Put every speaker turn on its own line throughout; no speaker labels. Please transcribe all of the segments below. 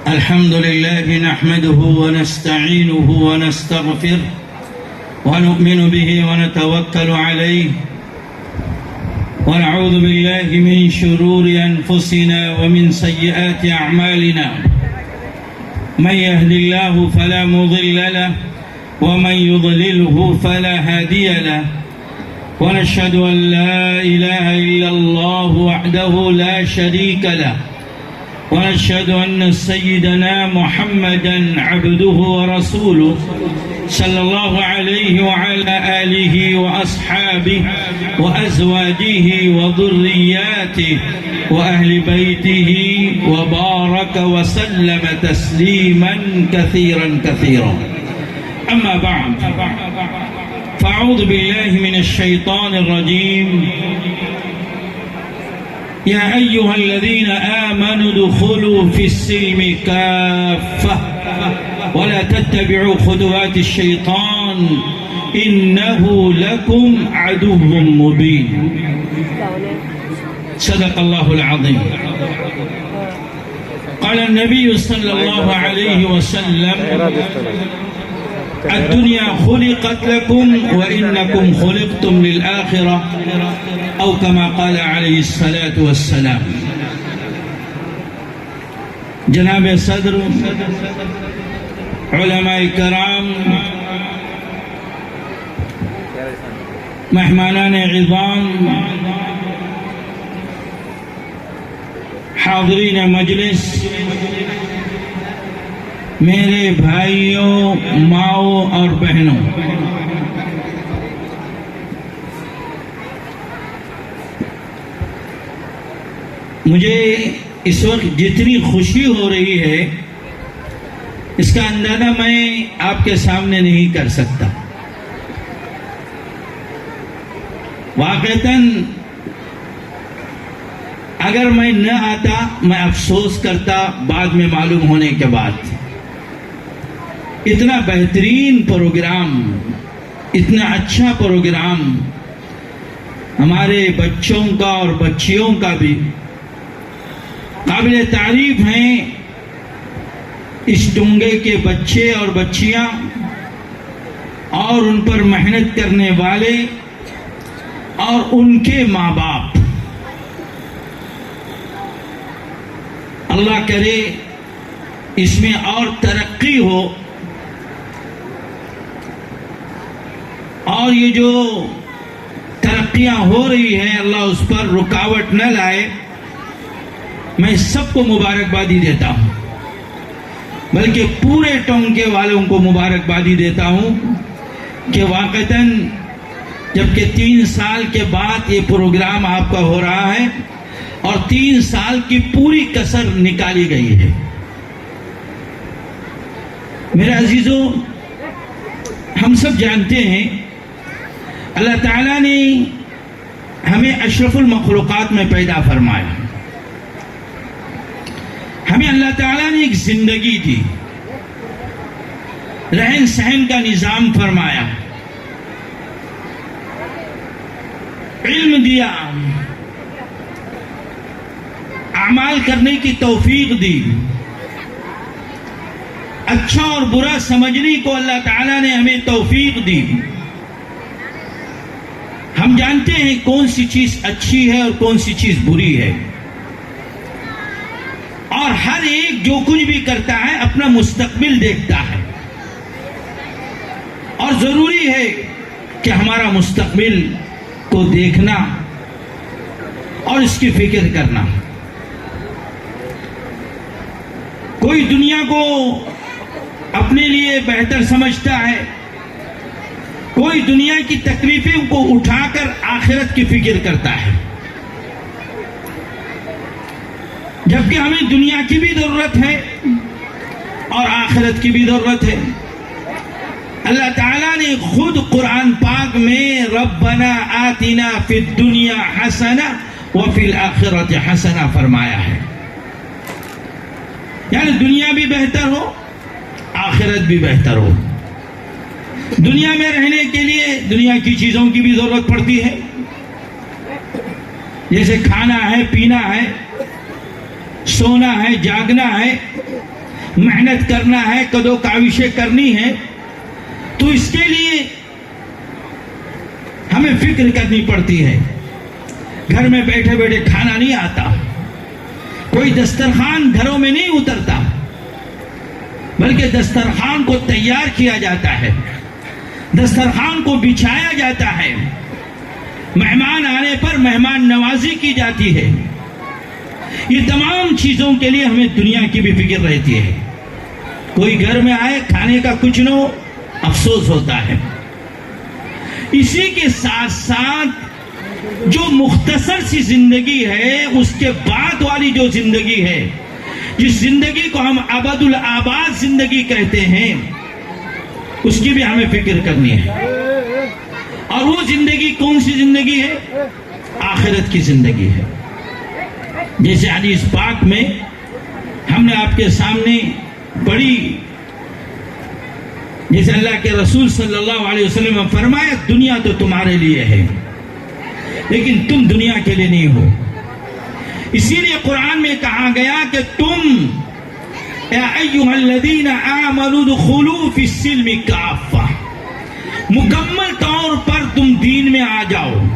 الحمد لله نحمده ونستعينه ونستغفره ونؤمن به ونتوكل عليه ونعوذ بالله من شرور أنفسنا ومن سيئات أعمالنا من يهد الله فلا مضل له ومن يضلله فلا هادي له ونشهد أن لا إله إلا الله وحده لا شريك له ونشهد أن سيدنا محمدا عبده ورسوله صلى الله عليه وعلى آله وأصحابه وأزواجه وذرياته وأهل بيته وبارك وسلم تسليما كثيرا كثيرا. أما بعد، فأعوذ بالله من الشيطان الرجيم. يا أيها الذين آمنوا ادخلوا في السلم كافة ولا تتبعوا خطوات الشيطان إنه لكم عدو مبين. صدق الله العظيم. قال النبي صلى الله عليه وسلم: الدنيا خلقت لكم وإنكم خلقتم للآخرة، أو كما قال عليه الصلاة والسلام. جناب صدر، علماء کرام، مہمانان عظام، حاضرین مجلس، میرے بھائیوں، ماؤں اور بہنوں، مجھے اس وقت جتنی خوشی ہو رہی ہے اس کا اندازہ میں آپ کے سامنے نہیں کر سکتا. واقعتاً اگر میں نہ آتا میں افسوس کرتا بعد میں معلوم ہونے کے بعد. اتنا بہترین پروگرام، اتنا اچھا پروگرام ہمارے بچوں کا اور بچیوں کا بھی قابل تعریف ہیں. اس ڈونگے کے بچے اور بچیاں اور ان پر محنت کرنے والے اور ان کے ماں باپ، اللہ کرے اس میں اور ترقی ہو، اور یہ جو ترقیاں ہو رہی ہیں اللہ اس پر رکاوٹ نہ لائے. میں سب کو مبارکبادی دیتا ہوں، بلکہ پورے ٹونگے والوں کو مبارکبادی دیتا ہوں کہ واقعتاً جبکہ 3 سال کے بعد یہ پروگرام آپ کا ہو رہا ہے اور 3 سال کی پوری کسر نکالی گئی ہے. میرے عزیزوں، ہم سب جانتے ہیں اللہ تعالیٰ نے ہمیں اشرف المخلوقات میں پیدا فرمایا. ہمیں اللہ تعالیٰ نے ایک زندگی دی، رہن سہن کا نظام فرمایا، علم دیا، اعمال کرنے کی توفیق دی. اچھا اور برا سمجھنے کو اللہ تعالیٰ نے ہمیں توفیق دی. ہم جانتے ہیں کون سی چیز اچھی ہے اور کون سی چیز بری ہے، اور ہر ایک جو کچھ بھی کرتا ہے اپنا مستقبل دیکھتا ہے، اور ضروری ہے کہ ہمارا مستقبل کو دیکھنا اور اس کی فکر کرنا. کوئی دنیا کو اپنے لیے بہتر سمجھتا ہے، کوئی دنیا کی تکلیفوں کو اٹھا کر آخرت کی فکر کرتا ہے، جبکہ ہمیں دنیا کی بھی ضرورت ہے اور آخرت کی بھی ضرورت ہے. اللہ تعالیٰ نے خود قرآن پاک میں ربنا آتنا فی الدنیا حسنہ وفی الآخرۃ حسنہ فرمایا ہے. یعنی دنیا بھی بہتر ہو، آخرت بھی بہتر ہو. دنیا میں رہنے کے لیے دنیا کی چیزوں کی بھی ضرورت پڑتی ہے، جیسے کھانا ہے، پینا ہے، سونا ہے، جاگنا ہے. محنت کرنا ہے, کدو کاوشیں کرنی ہے, تو اس کے لیے ہمیں فکر کرنی پڑتی ہے. گھر میں بیٹھے بیٹھے کھانا نہیں آتا, کوئی دسترخوان گھروں میں نہیں اترتا, بلکہ دسترخوان کو تیار کیا جاتا ہے, دسترخوان کو بچھایا جاتا ہے, مہمان آنے پر مہمان نوازی کی جاتی ہے. یہ تمام چیزوں کے لیے ہمیں دنیا کی بھی فکر رہتی ہے. کوئی گھر میں آئے, کھانے کا کچھ نہ ہو, افسوس ہوتا ہے. اسی کے ساتھ ساتھ جو مختصر سی زندگی ہے, اس کے بعد والی جو زندگی ہے, جس زندگی کو ہم ابد الآباد زندگی کہتے ہیں, اس کی بھی ہمیں فکر کرنی ہے. اور وہ زندگی کون سی زندگی ہے؟ آخرت کی زندگی ہے. جیسے حدیث پاک میں ہم نے آپ کے سامنے پڑھی, جیسے اللہ کے رسول صلی اللہ علیہ وسلم نے فرمایا, دنیا تو تمہارے لیے ہے لیکن تم دنیا کے لیے نہیں ہو. اسی لیے قرآن میں کہا گیا کہ تم یا ایھا الذین آمنوا ادخلوا فی السلم کافہ, مکمل طور پر تم دین میں آ جاؤ.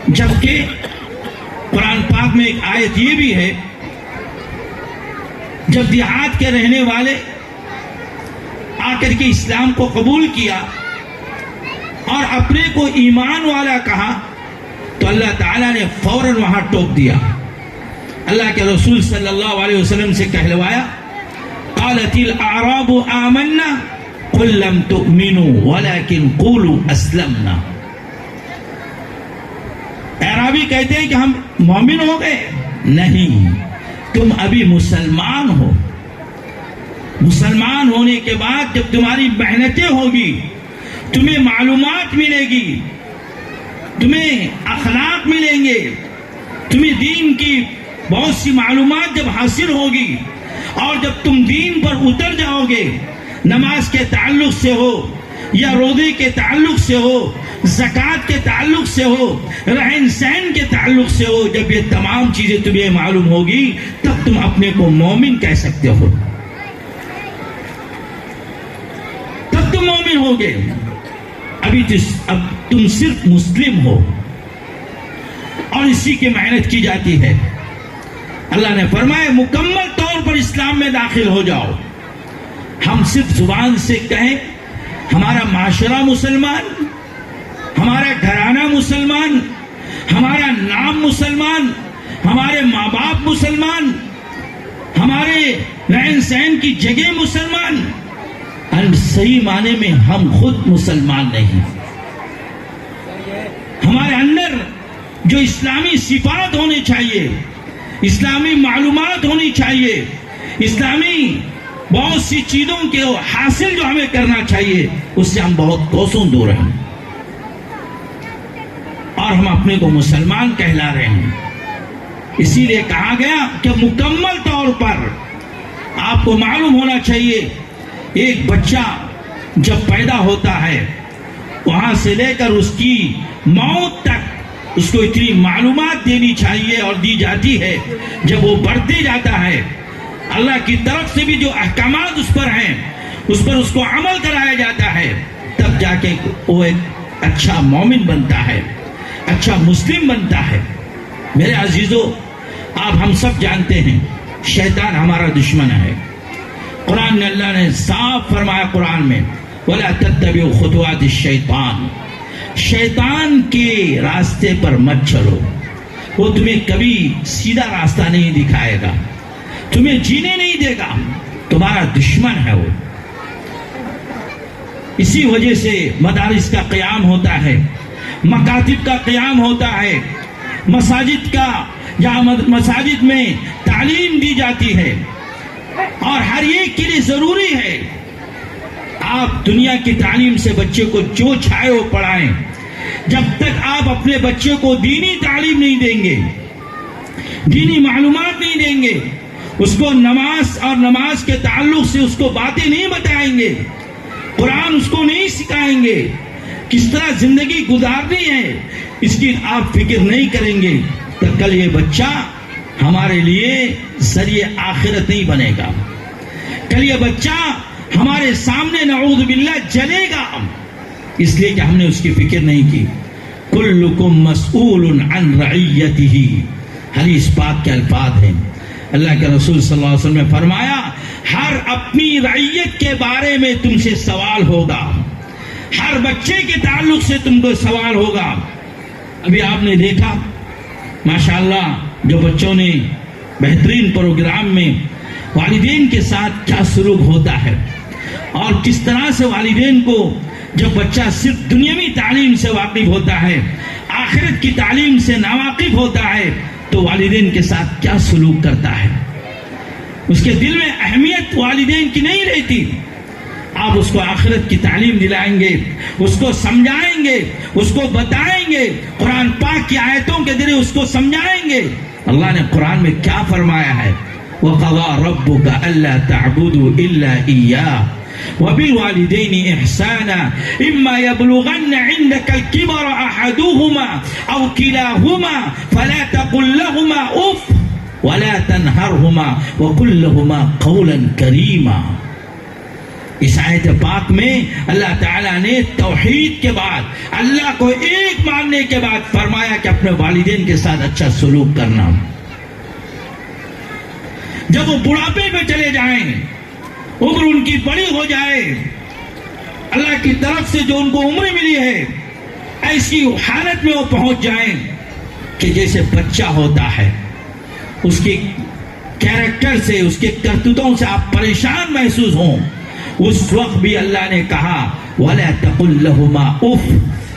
جبکہ قرآن پاک میں ایک آیت یہ بھی ہے, جب دیہات کے رہنے والے آ کر کے اسلام کو قبول کیا اور اپنے کو ایمان والا کہا, تو اللہ تعالیٰ نے فوراً وہاں ٹوک دیا. اللہ کے رسول صلی اللہ علیہ وسلم سے کہلوایا, قالت الاعراب آمنا قل لم تؤمنوا ولكن قولوا اسلمنا. اعرابی کہتے ہیں کہ ہم مومن ہو گئے, نہیں, تم ابھی مسلمان ہو. مسلمان ہونے کے بعد جب تمہاری محنتیں ہوگی, تمہیں معلومات ملے گی, تمہیں اخلاق ملیں گے, تمہیں دین کی بہت سی معلومات جب حاصل ہوگی, اور جب تم دین پر اتر جاؤ گے, نماز کے تعلق سے ہو یا روزے کے تعلق سے ہو, زکوٰۃ کے تعلق سے ہو, رہن سہن کے تعلق سے ہو, جب یہ تمام چیزیں تمہیں معلوم ہوگی, تب تم اپنے کو مومن کہہ سکتے ہو, تب تم مومن ہوگے. اب تم صرف مسلم ہو اور اسی کی محنت کی جاتی ہے. اللہ نے فرمایا مکمل طور پر اسلام میں داخل ہو جاؤ. ہم صرف زبان سے کہیں ہمارا معاشرہ مسلمان, ہمارا گھرانہ مسلمان, ہمارا نام مسلمان, ہمارے ماں باپ مسلمان, ہمارے رہن سہن کی جگہ مسلمان, صحیح معنی میں ہم خود مسلمان نہیں. ہمارے اندر جو اسلامی صفات ہونی چاہیے, اسلامی معلومات ہونی چاہیے, اسلامی بہت سی چیزوں کے حاصل جو ہمیں کرنا چاہیے, اس سے ہم بہت کوسوں دور ہیں, اور ہم اپنے کو مسلمان کہلا رہے ہیں. اسی لیے کہا گیا کہ مکمل طور پر آپ کو معلوم ہونا چاہیے, ایک بچہ جب پیدا ہوتا ہے, وہاں سے لے کر اس کی موت تک اس کو اتنی معلومات دینی چاہیے اور دی جاتی ہے. جب وہ بڑھتے جاتا ہے, اللہ کی طرف سے بھی جو احکامات اس پر ہیں, اس پر اس کو عمل کرایا جاتا ہے, تب جا کے وہ ایک اچھا مومن بنتا ہے, اچھا مسلم بنتا ہے. میرے عزیزو, آپ ہم سب جانتے ہیں شیطان ہمارا دشمن ہے. قرآن نے اللہ نے صاف فرمایا قرآن میں, وَلَا تَتَّبِعُوا خُطُوَاتِ الشَّيْطَانِ, شیطان کے راستے پر مت چلو, وہ تمہیں کبھی سیدھا راستہ نہیں دکھائے گا, تمہیں جینے نہیں دے گا, تمہارا دشمن ہے وہ. اسی وجہ سے مدارس کا قیام ہوتا ہے, مکاتب کا قیام ہوتا ہے, مساجد کا جہاں مساجد میں تعلیم دی جاتی ہے, اور ہر ایک کے لیے ضروری ہے. آپ دنیا کی تعلیم سے بچے کو جو چاہے وہ پڑھائیں, جب تک آپ اپنے بچے کو دینی تعلیم نہیں دیں گے, دینی معلومات نہیں دیں گے, اس کو نماز اور نماز کے تعلق سے اس کو باتیں نہیں بتائیں گے, قرآن اس کو نہیں سکھائیں گے, کس طرح زندگی گزارنی ہے اس کی آپ فکر نہیں کریں گے, تو کل یہ بچہ ہمارے لیے ذریعہ آخرت نہیں بنے گا. کل یہ بچہ ہمارے سامنے نعوذ باللہ جلے گا، اس لیے کہ ہم نے اس کی فکر نہیں کی۔ کلکم مسئول عن رعیتہ، حدیث پاک کے الفاظ ہیں۔ اللہ کے رسول صلی اللہ علیہ وسلم نے فرمایا ہر اپنی رعیت کے بارے میں تم سے سوال ہوگا، ہر بچے کے تعلق سے تم کو سوال ہوگا۔ ابھی آپ نے دیکھا ماشاءاللہ جو بچوں نے بہترین پروگرام میں والدین کے ساتھ کیا سلوک ہوتا ہے، اور کس طرح سے والدین کو جب بچہ صرف دنیاوی تعلیم سے واقف ہوتا ہے، آخرت کی تعلیم سے ناواقف ہوتا ہے، تو والدین کے ساتھ کیا سلوک کرتا ہے، اس کے دل میں اہمیت والدین کی نہیں رہتی۔ آپ اس کو آخرت کی تعلیم دلائیں گے، اس کو سمجھائیں گے، اس کو بتائیں گے، قرآن پاک کی آیتوں کے ذریعے اس کو سمجھائیں گے۔ اللہ نے قرآن میں کیا فرمایا ہے؟ وَقَضَىٰ رَبُّكَ أَلَّا تَعْبُدُوا إِلَّا إِيَّاهُ وَبِالْوَالِدَيْنِ إِحْسَانًا إِمَّا يَبْلُغَنَّ عِندَكَ الْكِبَرَ أَحَدُهُمَا أَوْ كِلَاهُمَا فَلَا تَقُل لَّهُمَا أُفٍّ وَلَا تَنْهَرْهُمَا وَقُل لَّهُمَا قَوْلًا كَرِيمًا۔ اس آیت پاک میں اللہ تعالیٰ نے توحید کے بعد، اللہ کو ایک ماننے کے بعد فرمایا کہ اپنے والدین کے ساتھ اچھا سلوک کرنا۔ جب وہ بڑھاپے میں چلے جائیں، عمر ان کی بڑی ہو جائے، اللہ کی طرف سے جو ان کو عمر ملی ہے، ایسی حالت میں وہ پہنچ جائیں کہ جیسے بچہ ہوتا ہے، اس کے کیریکٹر سے، اس کے کرتوتوں سے آپ پریشان محسوس ہوں، اس وقت بھی اللہ نے کہا وَلَا تَقُل لَّهُمَا اُفٍّ۔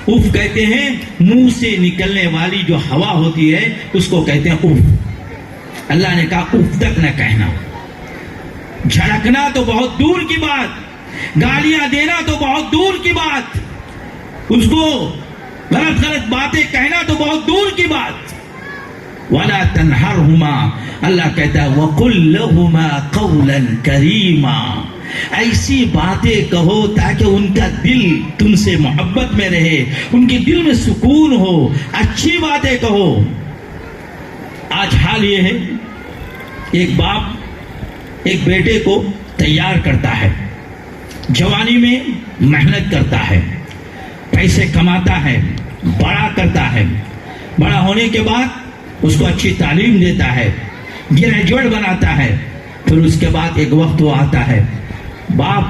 اف کہتے ہیں منہ سے نکلنے والی جو ہوا ہوتی ہے اس کو کہتے ہیں اف۔ اللہ نے کہا اف تک نہ کہنا، جھڑکنا تو بہت دور کی بات، گالیاں دینا تو بہت دور کی بات، اس کو غلط غلط باتیں کہنا تو بہت دور کی بات۔ وَلَا تَنْهَرْهُمَا، اللہ کہتا ہے وَقُل لَّهُمَا قَوْلًا كَرِيمًا، ایسی باتیں کہو تاکہ ان کا دل تم سے محبت میں رہے، ان کے دل میں سکون ہو، اچھی باتیں کہو۔ آج حال یہ ہے ایک باپ ایک بیٹے کو تیار کرتا ہے، جوانی میں محنت کرتا ہے، پیسے کماتا ہے، بڑا کرتا ہے، بڑا ہونے کے بعد اس کو اچھی تعلیم دیتا ہے، گریجویٹ بناتا ہے، پھر اس کے بعد ایک وقت وہ آتا ہے، باپ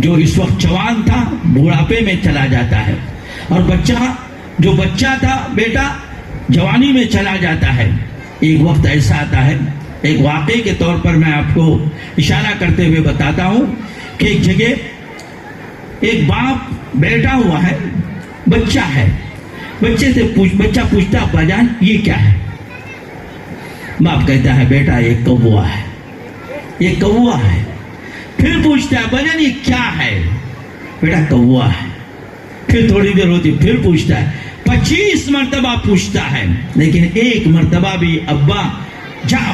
جو اس وقت جوان تھا بڑھاپے میں چلا جاتا ہے، اور جو بچہ تھا بیٹا جوانی میں چلا جاتا ہے۔ ایک وقت ایسا آتا ہے، ایک واقعے کے طور پر میں آپ کو اشارہ کرتے ہوئے بتاتا ہوں کہ ایک جگہ ایک باپ بیٹھا ہوا ہے، بچہ ہے، بچہ پوچھتا ابا جان یہ کیا ہے؟ باپ کہتا ہے بیٹا یہ کوا ہے، یہ کوا ہے۔ پھر پوچھتا ہے ابا جان یہ کیا ہے؟ بیٹا کوا ہے۔ پھر تھوڑی دیر ہوتی پھر پوچھتا ہے، 25 مرتبہ پوچھتا ہے، لیکن ایک مرتبہ بھی ابا جا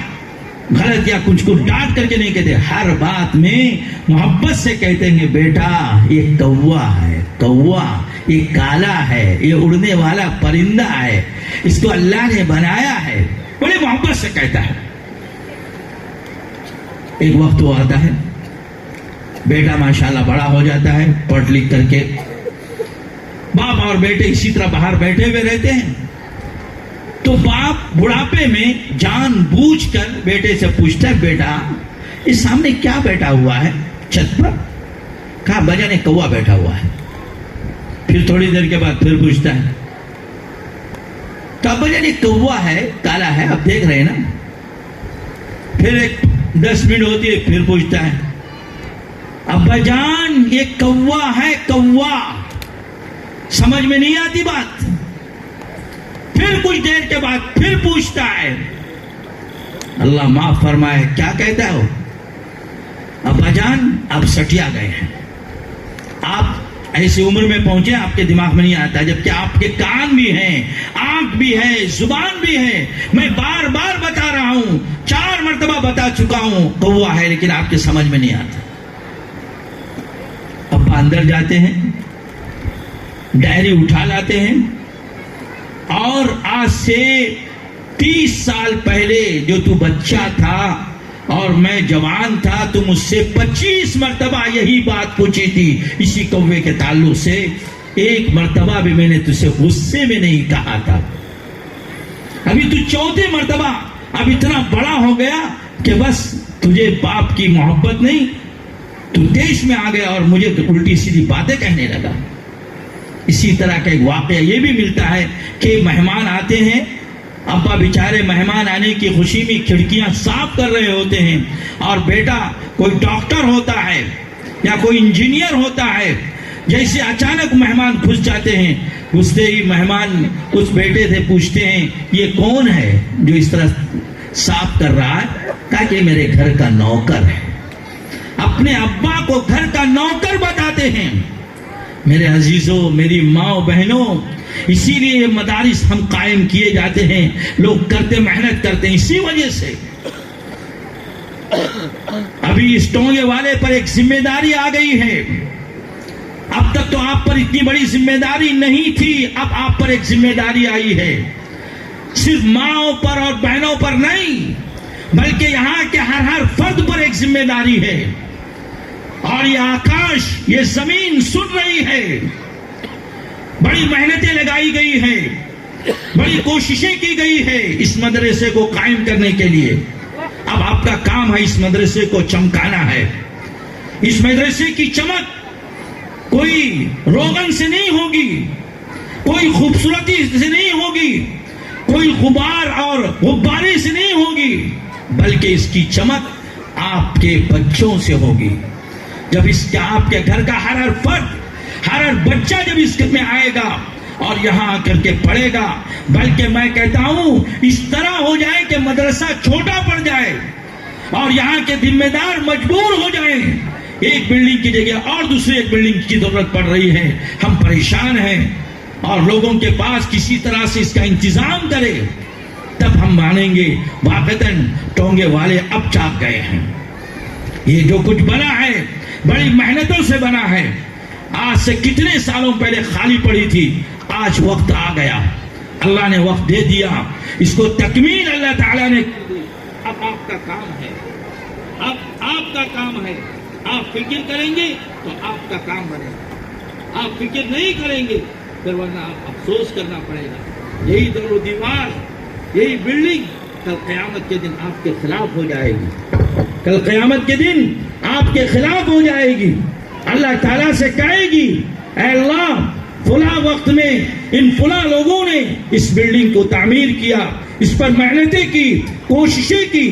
غلط یا کچھ کو ڈانٹ کر کے نہیں کہتے، ہر بات میں محبت سے کہتے ہیں بیٹا یہ کوا ہے، کوا یہ کالا ہے، یہ اڑنے والا پرندہ ہے، اس کو اللہ نے بنایا ہے، بڑے محبت سے کہتا ہے۔ ایک وقت وہ آتا ہے، بیٹا ماشاءاللہ بڑا ہو جاتا ہے، پڑھ لکھ کر کے، باپ اور بیٹے اسی طرح باہر بیٹھے ہوئے رہتے ہیں، تو باپ بڑھاپے میں جان بوجھ کر بیٹے سے پوچھتا ہے بیٹا اس سامنے کیا بیٹھا ہوا ہے چھت پر؟ کہا بجا نے کوا بیٹھا ہوا ہے۔ پھر تھوڑی دیر کے بعد پھر پوچھتا ہے، کہا بجا نے کوا ہے، کالا ہے، اب دیکھ رہے ہیں نا۔ پھر ایک 10 منٹ ہوتی ہے، پھر پوچھتا ہے ابا جان یہ کوا ہے، کوا، سمجھ میں نہیں آتی بات۔ پھر کچھ دیر کے بعد پھر پوچھتا ہے، اللہ معاف فرمائے کیا کہتا ہے وہ؟ ابا جان آپ سٹیا گئے ہیں، آپ ایسی عمر میں پہنچے آپ کے دماغ میں نہیں آتا، جبکہ آپ کے کان بھی ہیں، آنکھ بھی ہے، زبان بھی ہے، میں بار بار بتا رہا ہوں، 4 مرتبہ بتا چکا ہوں کوا ہے، لیکن آپ کے سمجھ میں نہیں آتا۔ ابا اندر جاتے ہیں، ڈائری اٹھا لاتے ہیں، اور آج سے 30 سال پہلے جو تو بچہ تھا اور میں جوان تھا تو مجھ سے 25 مرتبہ یہی بات پوچھی تھی اسی کوے کے تعلق سے. ایک مرتبہ بھی میں نے تجھے غصے میں نہیں کہا تھا. ابھی تو 4 مرتبہ اب اتنا بڑا ہو گیا کہ بس تجھے باپ کی محبت نہیں, تو دیش میں آ گیا اور مجھے تو الٹی سیدھی باتیں کہنے لگا. اسی طرح کا ایک واقعہ یہ بھی ملتا ہے کہ مہمان آتے ہیں, ابا بیچارے مہمان آنے کی خوشی میں کھڑکیاں صاف کر رہے ہوتے ہیں, اور بیٹا کوئی ڈاکٹر ہوتا ہے یا کوئی انجینئر ہوتا ہے, جیسے اچانک مہمان گھس جاتے ہیں, گھستے ہی مہمان اس بیٹے سے پوچھتے ہیں یہ کون ہے جو اس طرح صاف کر رہا ہے؟ کہا کہ میرے گھر کا نوکر ہے. اپنے ابا کو گھر کا نوکر بتاتے ہیں. میرے عزیزوں, میری ماں بہنوں, اسی لیے یہ مدارس ہم قائم کیے جاتے ہیں. لوگ کرتے محنت کرتے ہیں اسی وجہ سے. ابھی اس ٹونگے والے پر ایک ذمہ داری آ گئی ہے. اب تک تو آپ پر اتنی بڑی ذمہ داری نہیں تھی, اب آپ پر ایک ذمہ داری آئی ہے. صرف ماں پر اور بہنوں پر نہیں, بلکہ یہاں کے ہر فرد پر ایک ذمہ داری ہے. اور یہ آکاش, یہ زمین سن رہی ہے. بڑی محنتیں لگائی گئی ہے, بڑی کوششیں کی گئی ہے اس مدرسے کو قائم کرنے کے لیے. اب آپ کا کام ہے اس مدرسے کو چمکانا ہے. اس مدرسے کی چمک کوئی روغن سے نہیں ہوگی, کوئی خوبصورتی سے نہیں ہوگی, کوئی غبار اور غبارے سے نہیں ہوگی, بلکہ اس کی چمک آپ کے بچوں سے ہوگی. جب اس کے آپ کے گھر کا ہر فرد, ہر بچہ جب اس میں آئے گا اور یہاں آ کر کے پڑھے گا, بلکہ میں کہتا ہوں اس طرح ہو جائے کہ مدرسہ چھوٹا پڑ جائے اور یہاں کے ذمہ دار مجبور ہو جائیں. ایک بلڈنگ کی جگہ اور دوسری ایک بلڈنگ کی ضرورت پڑ رہی ہے, ہم پریشان ہیں, اور لوگوں کے پاس کسی طرح سے اس کا انتظام کرے, تب ہم مانیں گے واقعتاً ٹونگے والے اب چاک گئے ہیں. یہ جو کچھ بنا ہے بڑی محنتوں سے بنا ہے. آج سے کتنے سالوں پہلے خالی پڑی تھی, آج وقت آ گیا, اللہ نے وقت دے دیا, اس کو تکمیل اللہ تعالیٰ نے. اب آپ کا کام ہے, اب آپ کا کام ہے. آپ فکر کریں گے تو آپ کا کام بنے گا, آپ فکر نہیں کریں گے پھر ورنہ آپ افسوس کرنا پڑے گا. یہی در و دیوار, یہی بلڈنگ کل قیامت کے دن آپ کے خلاف ہو جائے گی. کل قیامت کے دن آپ کے خلاف ہو جائے گی. اللہ تعالیٰ سے کہے گی اے اللہ, فلاں وقت میں ان فلاں لوگوں نے اس بلڈنگ کو تعمیر کیا, اس پر محنتیں کی, کوششیں کی,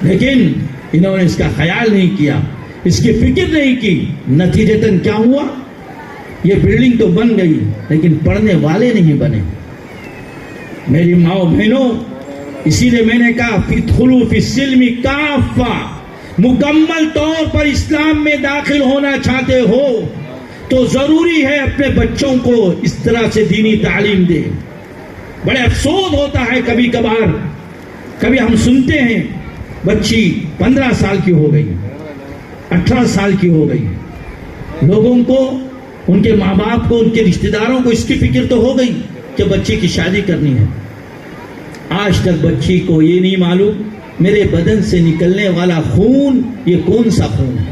لیکن انہوں نے اس کا خیال نہیں کیا, اس کی فکر نہیں کی. نتیجتاً کیا ہوا؟ یہ بلڈنگ تو بن گئی لیکن پڑھنے والے نہیں بنے. میری ماں بہنوں, اسی لیے میں نے کہا ادخلوا فی السلم کافہ, مکمل طور پر اسلام میں داخل ہونا چاہتے ہو تو ضروری ہے اپنے بچوں کو اس طرح سے دینی تعلیم دے. بڑے افسوس ہوتا ہے کبھی کبھار, کبھی ہم سنتے ہیں بچی 15 سال کی ہو گئی, 18 سال کی ہو گئی. لوگوں کو, ان کے ماں باپ کو, ان کے رشتہ داروں کو اس کی فکر تو ہو گئی کہ بچے کی شادی کرنی ہے. آج تک بچی کو یہ نہیں معلوم میرے بدن سے نکلنے والا خون یہ کون سا خون ہے,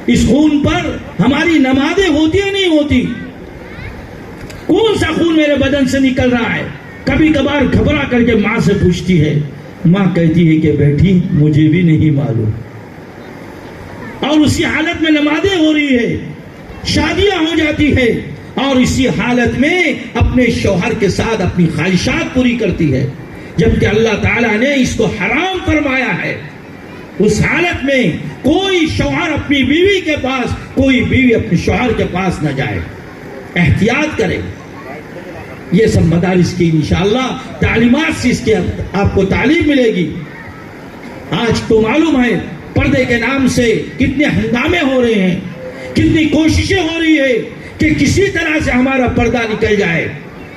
اس خون پر ہماری نمازیں ہوتی یا نہیں ہوتی, کون سا خون میرے بدن سے نکل رہا ہے. کبھی کبھار گھبرا کر کے ماں سے پوچھتی ہے, ماں کہتی ہے کہ بیٹی مجھے بھی نہیں معلوم. اور اسی حالت میں نمازیں ہو رہی ہے, شادیاں ہو جاتی ہے, اور اسی حالت میں اپنے شوہر کے ساتھ اپنی خواہشات پوری کرتی ہے, جبکہ اللہ تعالیٰ نے اس کو حرام فرمایا ہے. اس حالت میں کوئی شوہر اپنی بیوی کے پاس, کوئی بیوی اپنے شوہر کے پاس نہ جائے. احتیاط کرے. یہ سب مدارس کی انشاءاللہ تعلیمات سے اس کے آپ کو تعلیم ملے گی. آج تو معلوم ہے پردے کے نام سے کتنے ہنگامے ہو رہے ہیں, کتنی کوششیں ہو رہی ہے کہ کسی طرح سے ہمارا پردہ نکل جائے,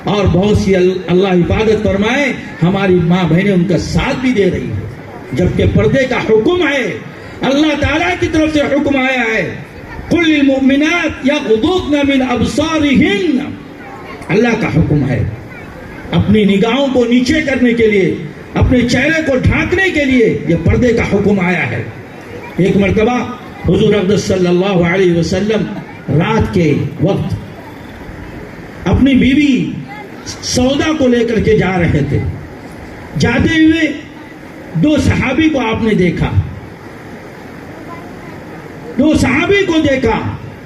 اور بہت سی اللہ حفاظت فرمائے ہماری ماں بہنیں ان کا ساتھ بھی دے رہی ہیں, جبکہ پردے کا حکم ہے, اللہ تعالیٰ کی طرف سے حکم آیا ہے قل للمؤمنات یغضضن من ابصارہن. اللہ کا حکم ہے اپنی نگاہوں کو نیچے کرنے کے لیے, اپنے چہرے کو ڈھانکنے کے لیے یہ پردے کا حکم آیا ہے۔ ایک مرتبہ حضور اقدس صلی اللہ علیہ وسلم رات کے وقت اپنی بیوی سودا کو لے کر کے جا رہے تھے۔ جاتے ہوئے دو صحابی کو آپ نے دیکھا، دو صحابی کو دیکھا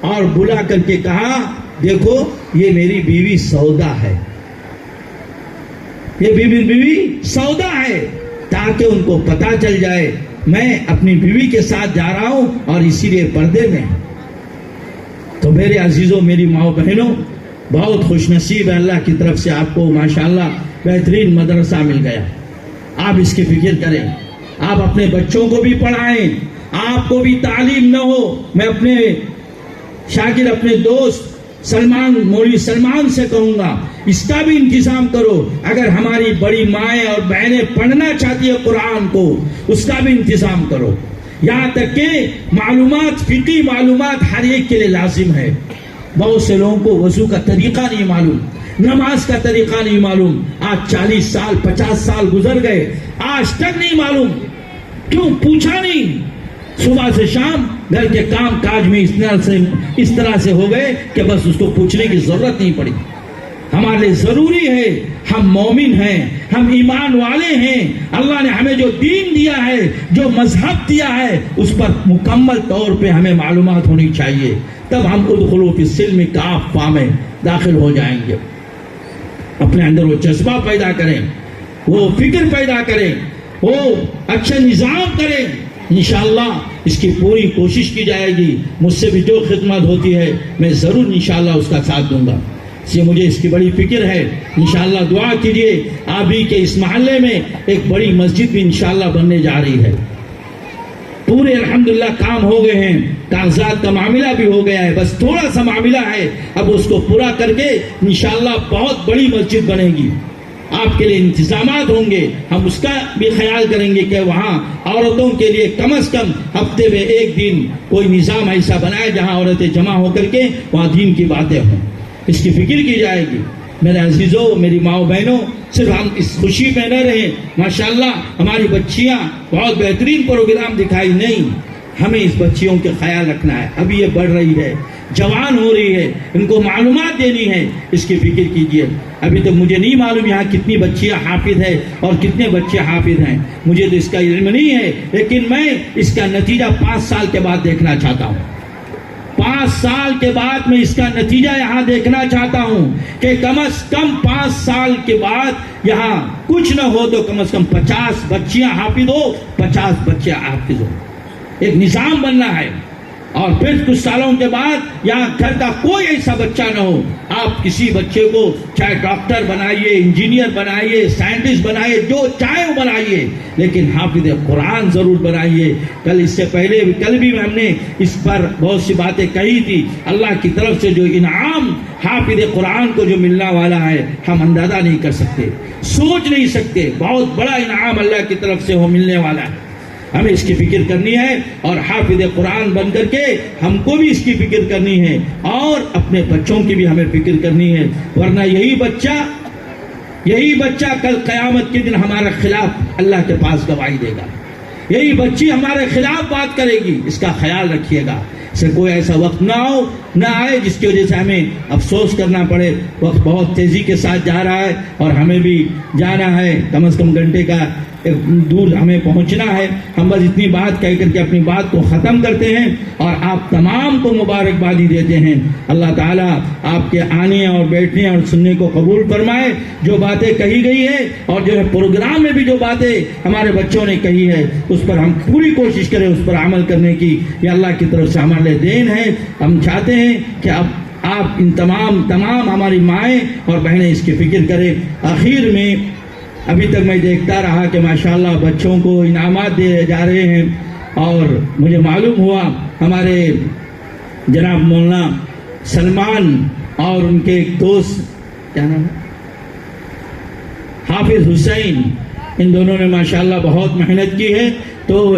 اور بلا کر کے کہا، دیکھو یہ میری بیوی سودا ہے، یہ بیوی سودا ہے، تاکہ ان کو پتا چل جائے میں اپنی بیوی کے ساتھ جا رہا ہوں اور اسی لیے پردے میں۔ تو میرے عزیزوں، میری ماؤں بہنوں، بہت خوش نصیب ہے، اللہ کی طرف سے آپ کو ماشاءاللہ بہترین مدرسہ مل گیا۔ آپ اس کی فکر کریں، آپ اپنے بچوں کو بھی پڑھائیں، آپ کو بھی تعلیم نہ ہو، میں اپنے شاگرد، اپنے دوست مولوی سلمان سے کہوں گا اس کا بھی انتظام کرو۔ اگر ہماری بڑی مائیں اور بہنیں پڑھنا چاہتی ہے قرآن کو، اس کا بھی انتظام کرو۔ یہاں تک کہ معلومات، فقہی معلومات ہر ایک کے لیے لازم ہے۔ بہت سے لوگوں کو وضو کا طریقہ نہیں معلوم، نماز کا طریقہ نہیں معلوم، آج 40 سال 50 سال گزر گئے، آج تک نہیں معلوم۔ کیوں پوچھا نہیں؟ صبح سے شام گھر کے کام کاج میں اس طرح سے ہو گئے کہ بس اس کو پوچھنے کی ضرورت نہیں پڑی۔ ہمارے لیے ضروری ہے، ہم مومن ہیں، ہم ایمان والے ہیں، اللہ نے ہمیں جو دین دیا ہے، جو مذہب دیا ہے، اس پر مکمل طور پہ ہمیں معلومات ہونی چاہیے، تب ہم ادخلوا فی السلم کافہ میں داخل ہو جائیں گے۔ اپنے اندر وہ جذبہ پیدا کریں، وہ فکر پیدا کریں، وہ اچھا نظام کریں، انشاءاللہ اس کی پوری کوشش کی جائے گی۔ مجھ سے بھی جو خدمت ہوتی ہے میں ضرور انشاءاللہ اس کا ساتھ دوں گا، اس لیے مجھے اس کی بڑی فکر ہے۔ انشاءاللہ دعا کیجئے، آپ ہی کے اس محلے میں ایک بڑی مسجد بھی انشاءاللہ بننے جا رہی ہے۔ پورے الحمدللہ کام ہو گئے ہیں، کاغذات کا معاملہ بھی ہو گیا ہے، بس تھوڑا سا معاملہ ہے، اب اس کو پورا کر کے انشاءاللہ بہت بڑی مسجد بنے گی۔ آپ کے لیے انتظامات ہوں گے، ہم اس کا بھی خیال کریں گے کہ وہاں عورتوں کے لیے کم از کم ہفتے میں ایک دن کوئی نظام ایسا بنائے جہاں عورتیں جمع ہو کر کے وہاں دین کی باتیں ہوں، اس کی فکر کی جائے گی۔ میرے عزیزوں، میری ماؤں بہنوں، صرف ہم اس خوشی میں نہ رہیں، ماشاءاللہ ہماری بچیاں بہت بہترین پروگرام دکھائی، نہیں، ہمیں اس بچیوں کے خیال رکھنا ہے۔ ابھی یہ بڑھ رہی ہے، جوان ہو رہی ہے، ان کو معلومات دینی ہے، اس کی فکر کیجئے۔ ابھی تو مجھے نہیں معلوم یہاں کتنی بچیاں حافظ ہیں اور کتنے بچے حافظ ہیں، مجھے تو اس کا علم نہیں ہے، لیکن میں اس کا نتیجہ 5 سال کے بعد دیکھنا چاہتا ہوں۔ 5 سال کے بعد میں اس کا نتیجہ یہاں دیکھنا چاہتا ہوں کہ کم از کم 5 سال کے بعد یہاں کچھ نہ ہو تو کم از کم 50 بچیاں حافظ ہو، 50 بچے حافظ ہو، ایک نظام بننا ہے۔ اور پھر کچھ سالوں کے بعد یہاں گھر کا کوئی ایسا بچہ نہ ہو، آپ کسی بچے کو چاہے ڈاکٹر بنائیے، انجینئر بنائیے، سائنٹسٹ بنائیے، جو چاہے وہ بنائیے، لیکن حافظ قرآن ضرور بنائیے۔ کل بھی ہم نے اس پر بہت سی باتیں کہی تھی، اللہ کی طرف سے جو انعام حافظ قرآن کو جو ملنا والا ہے ہم اندازہ نہیں کر سکتے، سوچ نہیں سکتے، بہت بڑا انعام اللہ کی طرف سے وہ ملنے والا ہے۔ ہمیں اس کی فکر کرنی ہے اور حافظ قرآن بن کر کے ہم کو بھی اس کی فکر کرنی ہے اور اپنے بچوں کی بھی ہمیں فکر کرنی ہے، ورنہ یہی بچہ کل قیامت کے دن ہمارے خلاف اللہ کے پاس گواہی دے گا، یہی بچی ہمارے خلاف بات کرے گی، اس کا خیال رکھیے گا۔ سے کوئی ایسا وقت نہ آئے جس کی وجہ سے ہمیں افسوس کرنا پڑے۔ وقت بہت تیزی کے ساتھ جا رہا ہے اور ہمیں بھی جانا ہے، کم از کم گھنٹے کا دور ہمیں پہنچنا ہے۔ ہم بس اتنی بات کہہ کر کے اپنی بات کو ختم کرتے ہیں اور آپ تمام کو مبارکبادی دیتے ہیں۔ اللہ تعالیٰ آپ کے آنے اور بیٹھنے اور سننے کو قبول فرمائے۔ جو باتیں کہی گئی ہے اور جو ہے پروگرام میں بھی جو باتیں ہمارے بچوں نے کہی ہے اس پر ہم پوری کوشش کریں اس پر عمل کرنے کی، یہ اللہ کی طرف سے ہمارے لیے دین ہے۔ ہم چاہتے ہیں کہ اب آپ ان تمام ہماری مائیں اور بہنیں اس کی فکر کریں۔ آخر میں ابھی تک میں دیکھتا رہا کہ ماشاءاللہ بچوں کو انعامات دے جا رہے ہیں اور مجھے معلوم ہوا ہمارے جناب مولانا سلمان اور ان کے ایک دوست کیا نام ہے حافظ حسین، ان دونوں نے ماشاءاللہ بہت محنت کی ہے۔ تو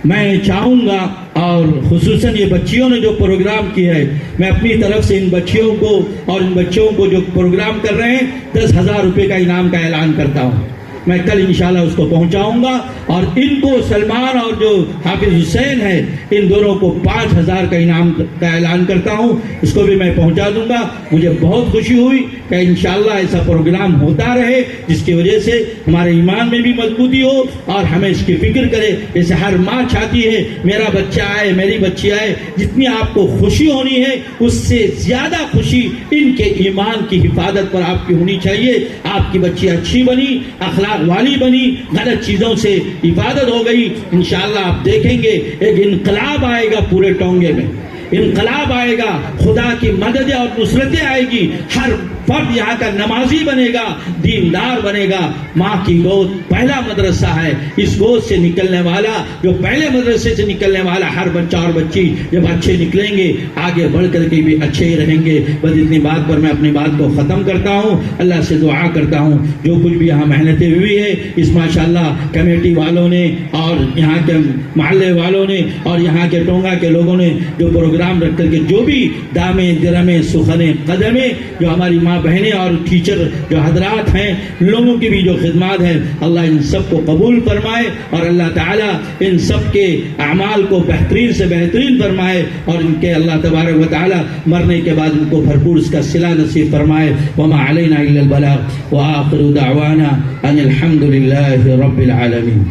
میں چاہوں گا اور خصوصاً یہ بچیوں نے جو پروگرام کیا ہے، میں اپنی طرف سے ان بچیوں کو اور ان بچوں کو جو پروگرام کر رہے ہیں 10,000 روپے کا انعام کا اعلان کرتا ہوں۔ میں کل انشاءاللہ اس کو پہنچاؤں گا، اور ان کو سلمان اور جو حافظ حسین ہے ان دونوں کو 5000 کا انعام کا اعلان کرتا ہوں، اس کو بھی میں پہنچا دوں گا۔ مجھے بہت خوشی ہوئی کہ انشاءاللہ ایسا پروگرام ہوتا رہے جس کی وجہ سے ہمارے ایمان میں بھی مضبوطی ہو اور ہمیں اس کی فکر کرے، جیسے ہر ماں چاہتی ہے میرا بچہ آئے، میری بچی آئے۔ جتنی آپ کو خوشی ہونی ہے اس سے زیادہ خوشی ان کے ایمان کی حفاظت پر آپ کی ہونی چاہیے۔ آپ کی بچی اچھی بنی، اخلاق والی بنی، غلط چیزوں سے حفاظت ہو گئی، انشاءاللہ آپ دیکھیں گے ایک انقلاب آئے گا پورے ٹونگے میں، انقلاب آئے گا، خدا کی مدد اور نصرتیں آئے گی، ہر فرد یہاں کا نمازی بنے گا، دیندار بنے گا۔ ماں کی گود پہلا مدرسہ ہے، اس گود سے نکلنے والا، جو پہلے مدرسے سے نکلنے والا ہر بچہ اور بچی جب اچھے نکلیں گے آگے بڑھ کر کے بھی اچھے ہی رہیں گے۔ بس اتنی بات پر میں اپنی بات کو ختم کرتا ہوں، اللہ سے دعا کرتا ہوں جو کچھ بھی یہاں محنتیں ہوئی ہے اس ماشاءاللہ کمیٹی والوں نے اور یہاں کے محلے والوں نے اور یہاں کے ٹونگا کے لوگوں نے جو پروگرام رکھ کر کے جو بھی دامیں درمیں سخنیں قدمیں جو ہماری ماں بہنیں اور ٹیچر جو حضرات ہیں لوگوں کی بھی جو خدمات ہیں، اللہ ان سب کو قبول فرمائے اور اللہ تعالیٰ ان سب کے اعمال کو بہترین سے بہترین فرمائے اور ان کے اللہ تبارک و تعالیٰ مرنے کے بعد ان کو بھرپور اس کا صلہ نصیب فرمائے۔ وما علینا الا البلاغ وآخر دعوانا ان الحمد للہ رب العالمین۔